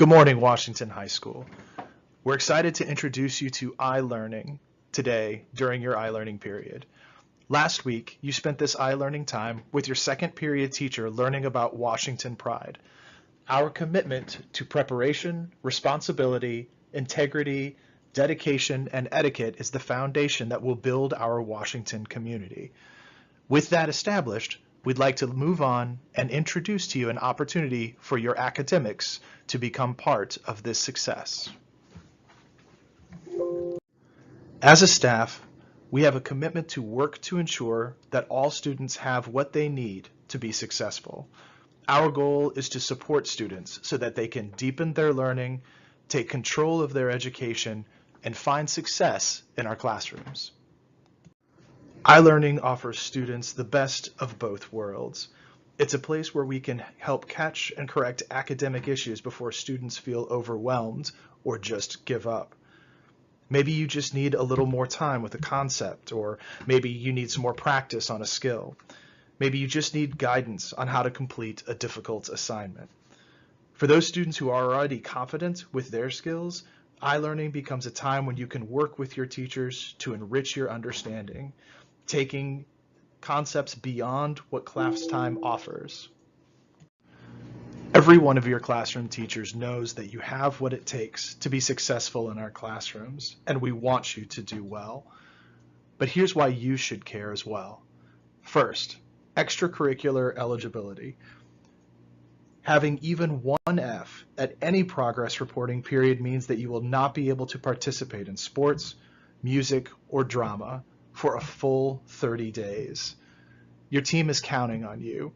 Good morning, Washington High School. We're excited to introduce you to iLearning today during your iLearning period. Last week, you spent this iLearning time with your second period teacher learning about Washington Pride. Our commitment to preparation, responsibility, integrity, dedication, and etiquette is the foundation that will build our Washington community. With that established, we'd like to move on and introduce to you an opportunity for your academics to become part of this success. As a staff, we have a commitment to work to ensure that all students have what they need to be successful. Our goal is to support students so that they can deepen their learning, take control of their education, and find success in our classrooms. iLearning offers students the best of both worlds. It's a place where we can help catch and correct academic issues before students feel overwhelmed or just give up. Maybe you just need a little more time with a concept, or maybe you need some more practice on a skill. Maybe you just need guidance on how to complete a difficult assignment. For those students who are already confident with their skills, iLearning becomes a time when you can work with your teachers to enrich your understanding, taking concepts beyond what class time offers. Every one of your classroom teachers knows that you have what it takes to be successful in our classrooms, and we want you to do well. But here's why you should care as well. First, extracurricular eligibility. Having even one F at any progress reporting period means that you will not be able to participate in sports, music, or drama for a full 30 days. Your team is counting on you.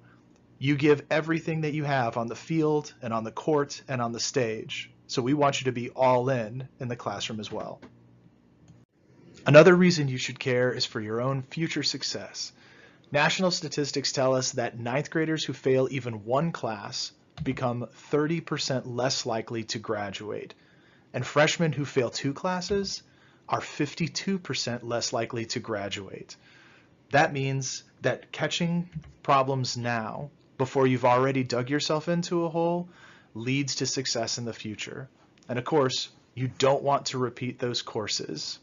You give everything that you have on the field and on the court and on the stage, so we want you to be all in the classroom as well. Another reason you should care is for your own future success. National statistics tell us that ninth graders who fail even one class become 30% less likely to graduate, and freshmen who fail two classes are 52% less likely to graduate. That means that catching problems now, before you've already dug yourself into a hole, leads to success in the future. And of course, you don't want to repeat those courses.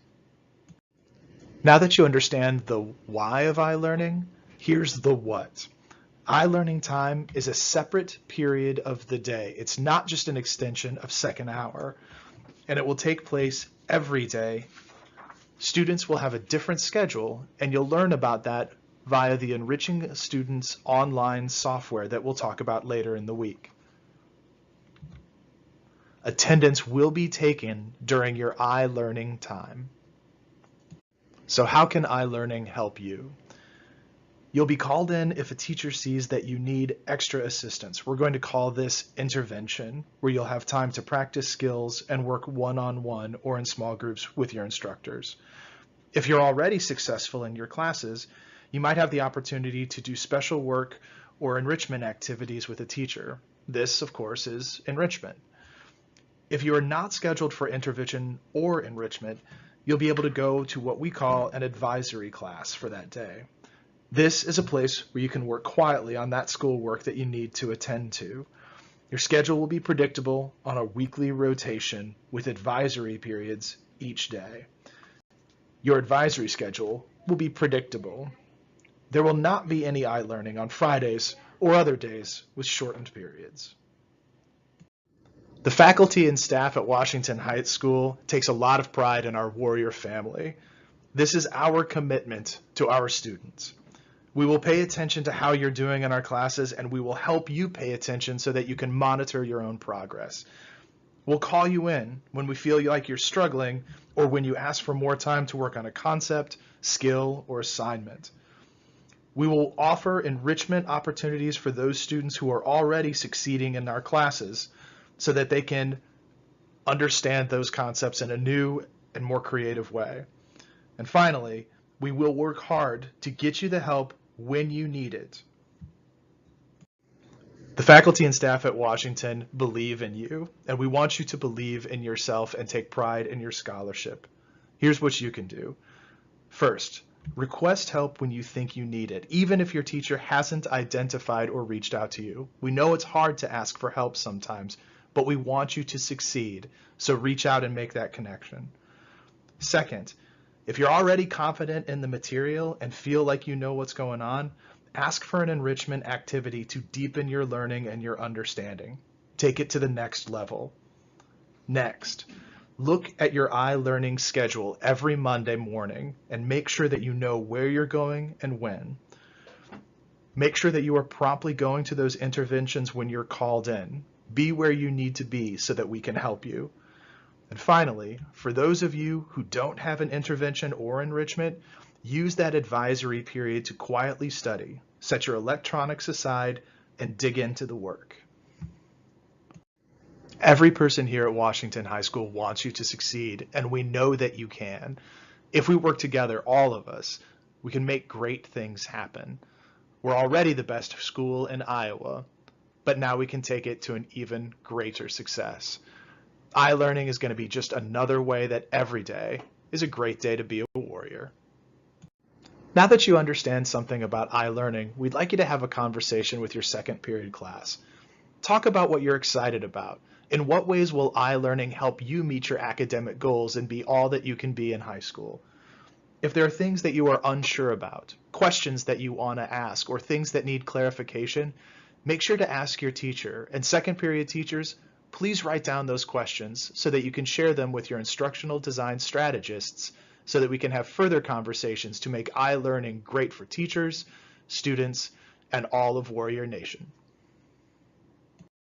Now that you understand the why of iLearning, here's the what. iLearning time is a separate period of the day. It's not just an extension of second hour, and it will take place every day. Students will have a different schedule, and you'll learn about that via the Enriching Students online software that we'll talk about later in the week. Attendance will be taken during your iLearning time. So how can iLearning help you? You'll be called in if a teacher sees that you need extra assistance. We're going to call this intervention, where you'll have time to practice skills and work one-on-one or in small groups with your instructors. If you're already successful in your classes, you might have the opportunity to do special work or enrichment activities with a teacher. This, of course, is enrichment. If you are not scheduled for intervention or enrichment, you'll be able to go to what we call an advisory class for that day. This is a place where you can work quietly on that schoolwork that you need to attend to. Your schedule will be predictable on a weekly rotation with advisory periods each day. Your advisory schedule will be predictable. There will not be any iLearning on Fridays or other days with shortened periods. The faculty and staff at Washington High School takes a lot of pride in our warrior family. This is our commitment to our students. We will pay attention to how you're doing in our classes, and we will help you pay attention so that you can monitor your own progress. We'll call you in when we feel like you're struggling or when you ask for more time to work on a concept, skill, or assignment. We will offer enrichment opportunities for those students who are already succeeding in our classes so that they can understand those concepts in a new and more creative way. And finally, we will work hard to get you the help when you need it. The faculty and staff at Washington believe in you, and we want you to believe in yourself and take pride in your scholarship. Here's what you can do. First, request help when you think you need it, even if your teacher hasn't identified or reached out to you. We know it's hard to ask for help sometimes, but we want you to succeed, so reach out and make that connection. Second, if you're already confident in the material and feel like you know what's going on, ask for an enrichment activity to deepen your learning and your understanding. Take it to the next level. Next, look at your iLearning schedule every Monday morning and make sure that you know where you're going and when. Make sure that you are promptly going to those interventions when you're called in. Be where you need to be so that we can help you. And finally, for those of you who don't have an intervention or enrichment, use that advisory period to quietly study, set your electronics aside, and dig into the work. Every person here at Washington High School wants you to succeed, and we know that you can. If we work together, all of us, we can make great things happen. We're already the best school in Iowa, but now we can take it to an even greater success. iLearning is going to be just another way that every day is a great day to be a warrior. Now that you understand something about iLearning, we'd like you to have a conversation with your second period class. Talk about what you're excited about. In what ways will iLearning help you meet your academic goals and be all that you can be in high school? If there are things that you are unsure about, questions that you want to ask, or things that need clarification, make sure to ask your teacher. And second period teachers, please write down those questions so that you can share them with your instructional design strategists so that we can have further conversations to make iLearning great for teachers, students, and all of Warrior Nation.